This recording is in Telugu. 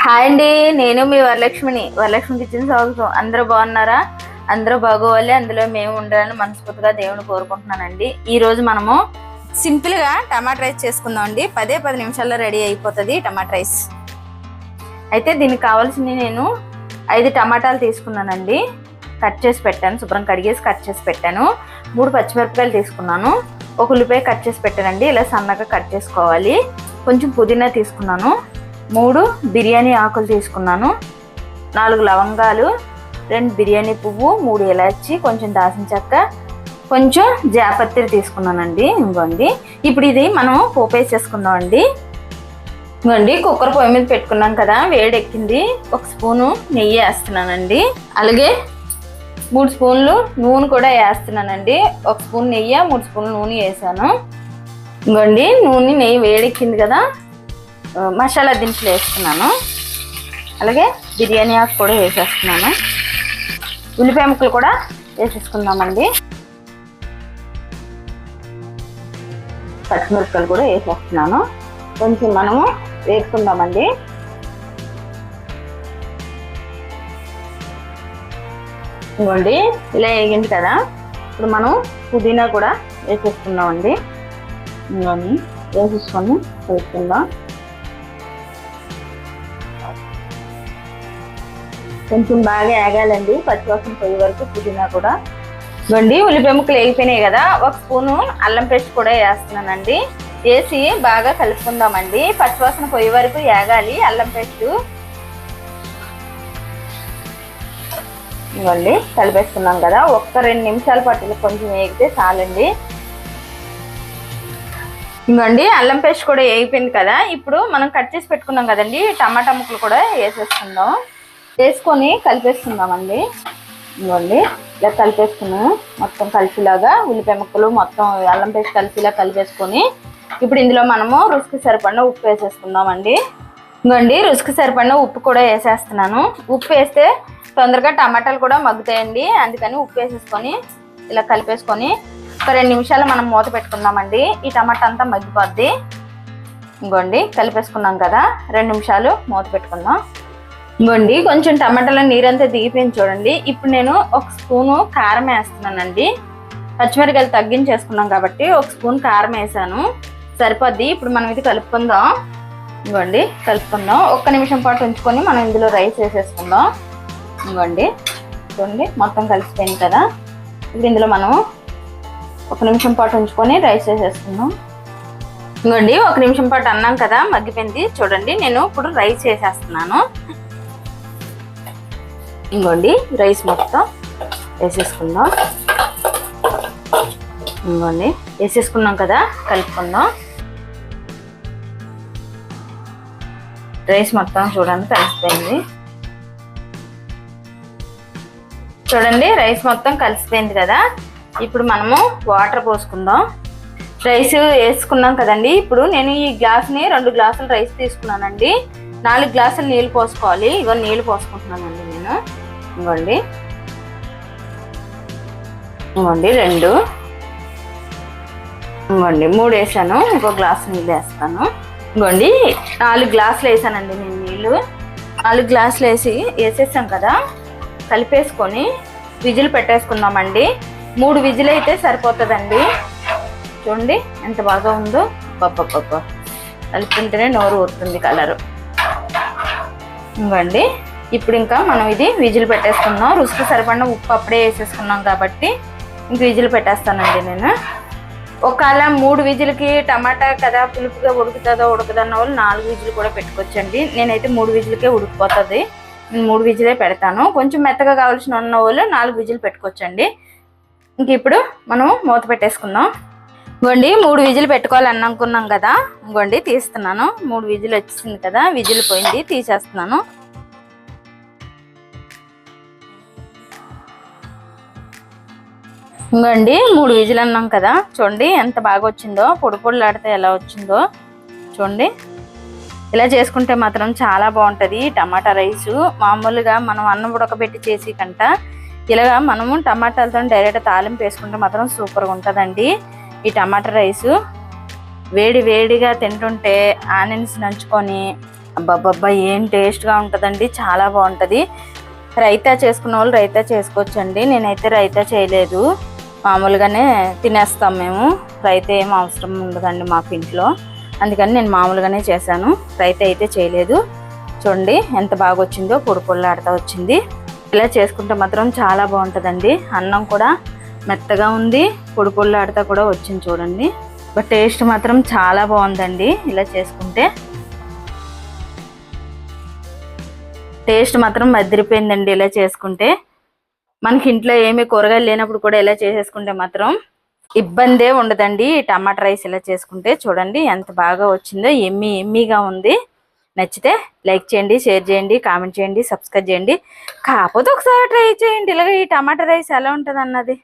హాయ్ అండి, నేను మీ వరలక్ష్మి కిచెన్ స్వాగతం. అందరూ బాగున్నారా? అందరూ బాగోవాలి, అందులో మేము ఉండాలని మనస్ఫూర్తిగా దేవుని కోరుకుంటున్నానండి. ఈ రోజు మనము సింపుల్ గా టమాటా రైస్ చేసుకుందాం అండి. 10 నిమిషాల్లో రెడీ అయిపోతుంది టమాటా రైస్. అయితే దీనికి కావాల్సింది నేను 5 టమాటాలు తీసుకున్నానండి. కట్ చేసి పెట్టాను, శుభ్రం కడిగేసి కట్ చేసి పెట్టాను. 3 పచ్చిమిరపకాయలు తీసుకున్నాను. 1 ఉల్లిపాయ కట్ చేసి పెట్టానండి. ఇలా సన్నగా కట్ చేసుకోవాలి. కొంచెం పుదీనా తీసుకున్నాను. 3 బిర్యానీ ఆకులు తీసుకున్నాను. 4 లవంగాలు, 2 బిర్యానీ పువ్వు, 3 ఇలాచి, కొంచెం దాల్చిన చెక్క, కొంచెం జాపత్రి తీసుకున్నానండి. ఇంకోండి, ఇప్పుడు ఇది మనం పోపు వేసేసుకుందాం అండి. ఇంకోండి, కుక్కర్ పొయ్యి మీద పెట్టుకున్నాం కదా, వేడెక్కింది. 1 స్పూను నెయ్యి వేస్తున్నానండి. అలాగే 3 స్పూన్లు నూనె కూడా వేస్తున్నానండి. 1 స్పూన్ నెయ్యి, 3 స్పూన్లు నూనె వేసాను. ఇంకోండి, నూనె నెయ్యి వేడెక్కింది కదా, మసాలా దినుసులు వేస్తున్నాను. అలాగే బిర్యానీ ఆకు కూడా వేసేస్తున్నాను. ఉల్లిపాయ ముక్కలు కూడా వేసేసుకుందామండి. పచ్చిమిరపకాయలు కూడా వేసేస్తున్నాను. కొంచెం మనము వేసుకుందామండి. ఇంకోండి, ఇలా వేగింది కదా, ఇప్పుడు మనం పుదీనా కూడా వేసేసుకుందామండి. ఇంకోండి, వేసేసుకొని వేసుకుందాం. కొంచెం బాగా వేగాలండి, పచ్చివాసన పోయే వరకు పుదీనా కూడా. ఇవ్వండి, ఉల్లిపాయ ముక్కలు వేగిపోయినాయి కదా, 1 స్పూను అల్లం పేస్ట్ కూడా వేస్తున్నానండి. వేసి బాగా కలుపుకుందామండి. పచ్చివాసన పోయే వరకు వేగాలి అల్లం పేస్ట్. ఇవ్వండి, కలిపేసుకున్నాం కదా, 1-2 నిమిషాల పాటు కొంచెం వేగితే చాలండి. ఇంకోండి, అల్లం పేస్ట్ కూడా వేగిపోయింది కదా, ఇప్పుడు మనం కట్ చేసి పెట్టుకున్నాం కదండి, టమాటా ముక్కలు కూడా వేసేసుకుందాం. వేసుకొని కలిపేసుకుందామండి. ఇవ్వండి, ఇలా కలిపేసుకున్నాం మొత్తం కలిసిలాగా. ఉల్లిపాయ ముక్కలు మొత్తం అల్లం పేస్ట్ కలిసిలా కలిపేసుకొని ఇప్పుడు ఇందులో మనము రుచికి సరిపడిన ఉప్పు వేసేసుకుందామండి. ఇంకోండి, రుచికి సరిపడిన ఉప్పు కూడా వేసేస్తున్నాను. ఉప్పు వేస్తే తొందరగా టమాటాలు కూడా మగ్గుతాయండి, అందుకని ఉప్పు వేసేసుకొని ఇలా కలిపేసుకొని 2 నిమిషాలు మనం మూత పెట్టుకుందామండి. ఈ టమాటా అంతా మగ్గిపోద్ది. ఇంకోండి, కలిపేసుకున్నాం కదా, 2 నిమిషాలు మూత పెట్టుకుందాం. ఇంకోండి, కొంచెం టమాటాలో నీరంతా దిగిపోయింది చూడండి. ఇప్పుడు నేను 1 స్పూను కారం వేస్తున్నానండి. పచ్చిమిరపకాయలు తగ్గించేసుకున్నాం కాబట్టి 1 స్పూన్ కారం వేసాను, సరిపోద్ది. ఇప్పుడు మనం ఇది కలుపుకుందాం. ఇంకోండి, కలుపుకుందాం. 1 నిమిషం పాటు ఉంచుకొని మనం ఇందులో రైస్ వేసేసుకుందాం. ఇంకోండి, చూడండి, మొత్తం కలిసిపోయింది కదా. ఇప్పుడు ఇందులో మనం 1 నిమిషం పాటు ఉంచుకొని రైస్ వేసేసుకుందాం. ఇంకోండి, 1 నిమిషం పాటు అన్నాం కదా, మగ్గిపోయింది చూడండి. నేను ఇప్పుడు రైస్ వేసేస్తున్నాను. ఇంకోండి, రైస్ మొత్తం వేసేసుకుందాం. ఇంకోండి, వేసేసుకున్నాం కదా, కలుపుకుందాం. రైస్ మొత్తం చూడండి కలిసిపోయింది. చూడండి, రైస్ మొత్తం కలిసిపోయింది కదా, ఇప్పుడు మనము వాటర్ పోసుకుందాం. రైస్ వేసుకున్నాం కదండి, ఇప్పుడు నేను ఈ గ్లాస్ని 2 గ్లాసులు రైస్ తీసుకున్నానండి. 4 గ్లాసులు నీళ్ళు పోసుకోవాలి. ఇగో నీళ్ళు పోసుకుంటున్నానండి నేను. ఇంకోండి, 2, ఇంకోండి 3 వేసాను. ఇంకో గ్లాసు నీళ్ళు వేస్తాను. ఇంకోండి, 4 గ్లాసులు వేసానండి నేను నీళ్ళు. 4 గ్లాసులు వేసేసాం కదా, కలిపేసుకొని విజిల్ పెట్టేసుకుందామండి. 3 విజిల్ అయితే సరిపోతుందండి. చూడండి ఎంత బాగా ఉందో, పప్ప కలుపుతుంటేనే నోరు ఊరుతుంది కలరు. ఇంకోండి, ఇప్పుడు ఇంకా మనం ఇది విజిల్ పెట్టేసుకుందాం. రుచికి సరిపడిన ఉప్పు అప్పుడే వేసేసుకున్నాం కాబట్టి ఇంక విజిల్ పెట్టేస్తానండి నేను. ఒకవేళ 3 విజిల్కి టమాటా కదా పులుపుగా ఉడుకుతుందో ఉడకదన్న వాళ్ళు 4 విజిల్ కూడా పెట్టుకోవచ్చండి. నేనైతే 3 విజిల్కే ఉడికిపోతుంది, నేను 3 విజిలే పెడతాను. కొంచెం మెత్తగా కావాల్సిన ఉన్న వాళ్ళు 4 విజిల్ పెట్టుకోవచ్చండి. ఇంక ఇప్పుడు మనం మూత పెట్టేసుకుందాం. ఇంకోండి, 3 విజిల్ పెట్టుకోవాలని అనుకున్నాం కదా, ఇంకోండి తీస్తున్నాను. 3 విజిల్ వచ్చింది కదా, విజిల్ పోయింది, తీసేస్తున్నాను. ఇంకోండి, 3 విజిల్ అన్నాం కదా, చూడండి ఎంత బాగా వచ్చిందో, పొడి పొడిలాడితే ఎలా వచ్చిందో చూడండి. ఇలా చేసుకుంటే మాత్రం చాలా బాగుంటుంది టమాటా రైసు. మామూలుగా మనం అన్నం ఉడకబెట్టి చేసి కంట ఇలాగా మనము టమాటాలతో డైరెక్ట్ తాలింపు వేసుకుంటే మాత్రం సూపర్గా ఉంటుందండి ఈ టమాటా రైసు. వేడి వేడిగా తింటుంటే ఆనియన్స్ నంచుకొని అబ్బాబ్బా ఏం టేస్ట్గా ఉంటుందండి, చాలా బాగుంటుంది. రైతా చేసుకున్న వాళ్ళు రైతా చేసుకోవచ్చండి. నేనైతే రైతా చేయలేదు, మామూలుగానే తినేస్తాం మేము. రైతా ఏం అవసరం ఉండదండి మాకు ఇంట్లో, అందుకని నేను మామూలుగానే చేశాను, రైతా అయితే చేయలేదు. చూడండి ఎంత బాగా వచ్చిందో, పొడి పొల్లాడుతూ వచ్చింది. ఇలా చేసుకుంటే మాత్రం చాలా బాగుంటుందండి. అన్నం కూడా మెత్తగా ఉంది, పొడి పొల్లాడుతూ కూడా వచ్చింది చూడండి. బట్ టేస్ట్ మాత్రం చాలా బాగుందండి. ఇలా చేసుకుంటే టేస్ట్ మాత్రం మదిరిపోయిందండి. ఇలా చేసుకుంటే మనకి ఇంట్లో ఏమీ కూరగాయలు లేనప్పుడు కూడా ఇలా చేసేసుకుంటే మాత్రం ఇబ్బందే ఉండదండి. టమాటా రైస్ ఇలా చేసుకుంటే చూడండి ఎంత బాగా వచ్చిందో, ఎమ్మీగా ఉంది. నచ్చితే లైక్ చేయండి, షేర్ చేయండి, కామెంట్ చేయండి, సబ్స్క్రైబ్ చేయండి. కాకపోతే ఒకసారి ట్రై చేయండి ఇలాగ ఈ టమాటా రైస్ ఎలా ఉంటుంది అన్నది.